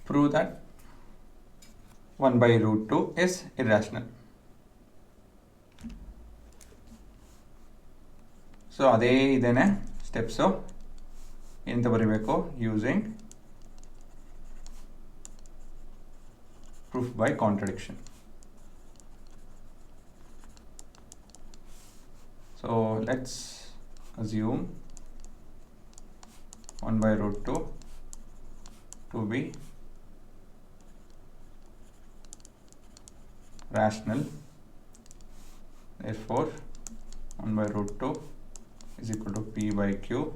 prove that 1 by root 2 is irrational. So ಅದೇ ಇದೇನೆ steps ಎಂತ ಬರೀಬೇಕು, using proof by contradiction. So let's assume 1 by root 2 to be rational. Therefore 1 by root 2 is equal to p by q,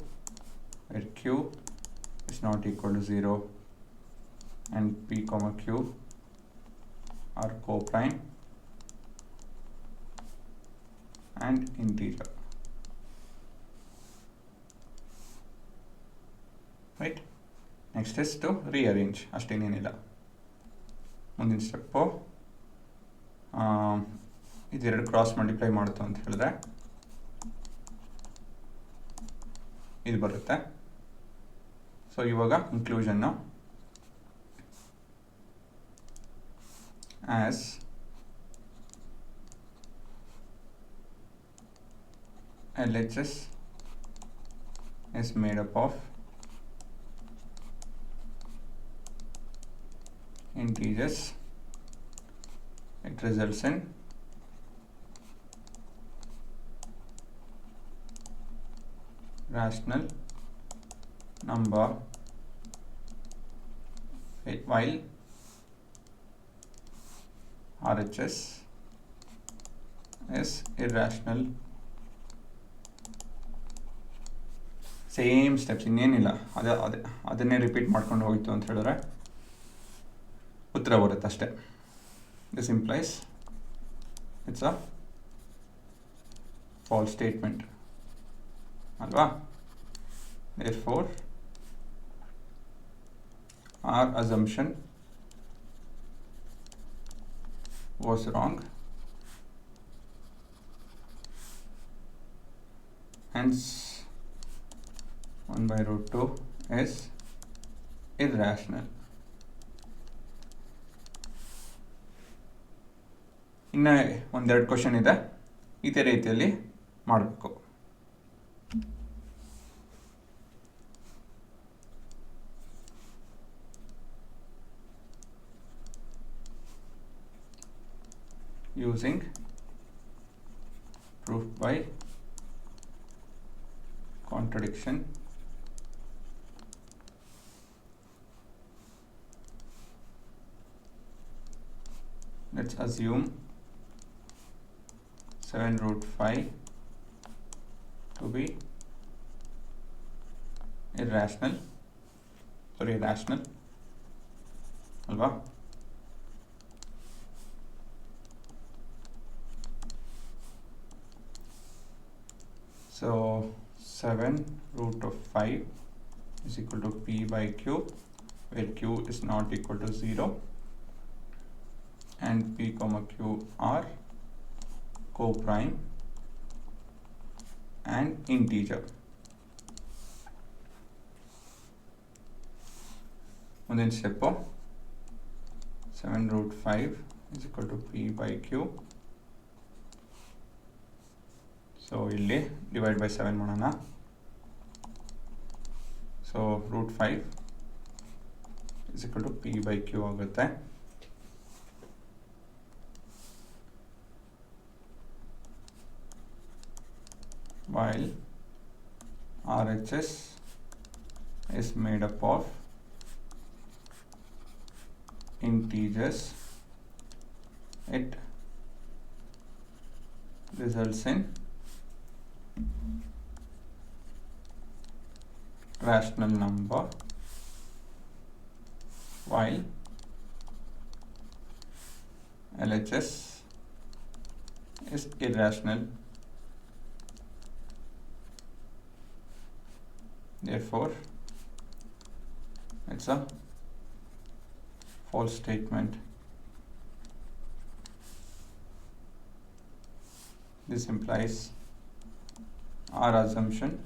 where q is not equal to 0 and p comma q are coprime and integer. Right? Next is to rearrange. ಅಷ್ಟೇನೇನಿಲ್ಲ. ಮುಂದಿನ step ಇದೆರಡು cross multiply ಮಾಡ್ತು ಅಂತ ಹೇಳಿದ್ರೆ ಇದು ಬರುತ್ತೆ. So ಇವಾಗ ಇನ್ಕ್ಲೂಷನ್ನು as LHS is made up of integers, it results in rational number, while RHS is irrational. Same steps, ಇನ್ನೇನಿಲ್ಲ, ಅದನ್ನೇ ರಿಪೀಟ್ ಮಾಡ್ಕೊಂಡು ಹೋಯ್ತು ಅಂತ ಹೇಳಿದ್ರೆ ಉತ್ತರ ಬರುತ್ತೆ ಅಷ್ಟೇ. This implies it's a false statement ಅಲ್ವಾ. therefore our assumption was wrong, hence 1 by root 2 is irrational. ಇನ್ನು ಒಂದೆರಡು ಕ್ವಶನ್ ಇದೆ, ಇದೇ ರೀತಿಯಲ್ಲಿ ಮಾಡಬೇಕು. using proof by contradiction, let's assume 7 root 5 to be irrational, rational alva. So 7 root of 5 is equal to p by q, where q is not equal to 0 and p comma q are coprime and integer. ಮುಂದಿನ step 7 root 5 is equal to p by q. So ಇಲ್ಲಿ divide by 7 ಮಾಡೋಣ. So root 5 is equal to p by q ಆಗುತ್ತೆ. while RHS is made up of integers, it results in rational number, while LHS is irrational. Therefore it's a false statement. This implies our assumption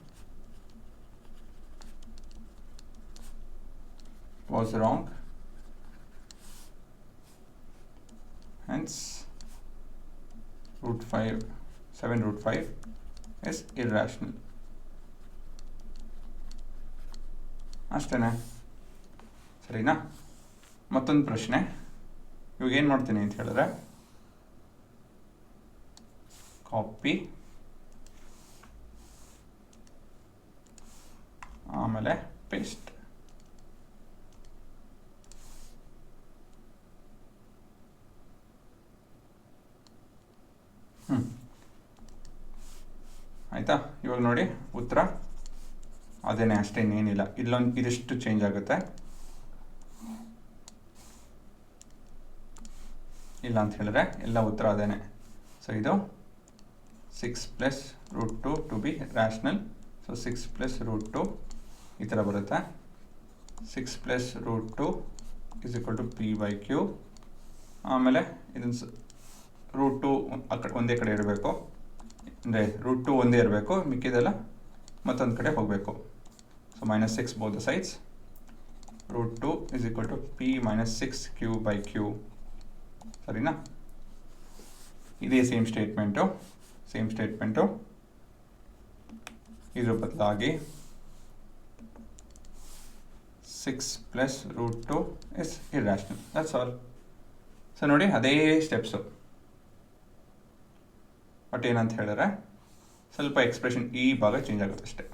was wrong hence root 5 7 root 5 is irrational. ಅಷ್ಟೇನೆ, ಸರಿನಾ? ಮತ್ತೊಂದು ಪ್ರಶ್ನೆ. ಇವಾಗ ಏನು ಮಾಡ್ತೀನಿ ಅಂತ ಹೇಳಿದ್ರೆ, copy, ಆಮೇಲೆ ಪೇಸ್ಟ್. ಆಯಿತಾ? ಇವಾಗ ನೋಡಿ ಉತ್ತರ ಅದೇನೇ, ಅಷ್ಟೇ, ಇನ್ನೇನಿಲ್ಲ. ಇದಿಷ್ಟು ಚೇಂಜ್ ಆಗುತ್ತೆ, ಇಲ್ಲ ಅಂತ ಹೇಳಿದ್ರೆ ಎಲ್ಲ ಉತ್ತರ ಅದೇನೆ. ಸೊ ಇದು 6 + √2 ಟು ಬಿ ರ್ಯಾಷನಲ್. ಸೊ 6 + √2 ಈ ಥರ ಬರುತ್ತೆ. 6 + √2 = p/q. ಆಮೇಲೆ ಇದನ್ನು √2 ಒಂದೇ ಕಡೆ ಇರಬೇಕು, ಅಂದರೆ √2 ಒಂದೇ ಇರಬೇಕು, ಮಿಕ್ಕಿದೆಲ್ಲ ಮತ್ತೊಂದು ಕಡೆ ಹೋಗಬೇಕು. So -6 both the sides. √2 = p - 6q/q. ಸರಿನಾ? ಇದೇ ಸೇಮ್ ಸ್ಟೇಟ್ಮೆಂಟು ಇದ್ರ ಬದಲಾಗಿ 6 + √2 is irrational. That's all. So ನೋಡಿ, ಅದೇ ಸ್ಟೆಪ್ಸು, ಬಟ್ ಏನಂತ ಹೇಳಿದ್ರೆ ಸ್ವಲ್ಪ ಎಕ್ಸ್ಪ್ರೆಷನ್ ಈ ಭಾಗ ಚೇಂಜ್ ಆಗುತ್ತೆ ಅಷ್ಟೇ.